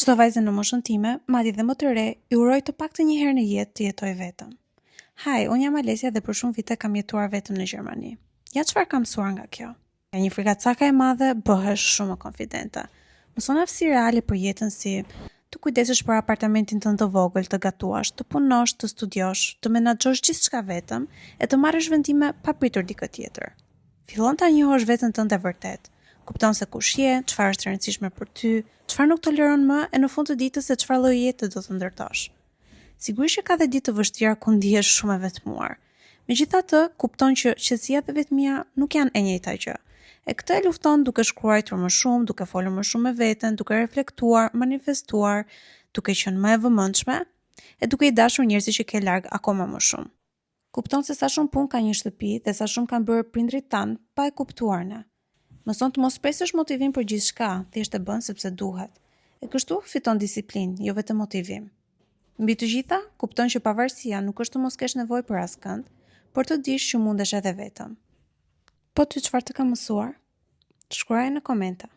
Çdo vajzë në moshën time, madje dhe më të re, i uroj të paktën një herë në jetë të jetoj vetëm. Haj, unë jam Alesia dhe për shumë vite kam jetuar vetëm në Gjermani. Ja çfarë kam mësuar nga kjo. Ka një frikacaka e madhe, bëhesh shumë konfidente. Mëson aftësi reale për jetën, si të kujdesesh për apartamentin tënd të vogël, të gatuash, të punosh, të studiosh, të menaxhosh gjithçka vetëm e të marrësh vendime pa pritur dikë tjetër. Fillon ta njohësh veten tënde vërtet. Kupton se kush je, çfarë është e rëndësishme për ty, çfarë nuk toleron më e në fund të ditës se çfarë lloj jete do të ndërtosh. Sigurisht që ka dhe ditë të vështira ku ndihesh shumë e vetmuar. Megjithatë, kupton që qetësia dhe vetmia nuk janë e njëjta gjë. E këtë e lufton duke shkruar më shumë, duke folur më shumë me veten, duke reflektuar, manifestuar, duke qenë më e vëmendshme e duke i dashur njerëzit që ke larg akoma më shumë. Kupton se sa shumë punë ka një shtëpi dhe sa shumë kanë bërë prindrit tan pa e kuptuar ne. Mëson të mos presësh motivim për gjithçka, thjesht e bën sepse duhet. E kështu fiton disiplinë, jo vetëm motivim. Mbi të gjitha, kupton që pavarësia nuk është të mos kesh nevojë për askënd, por të dish që mundesh edhe vetëm. Po ty çfarë të ka mësuar? Shkruaje në komente.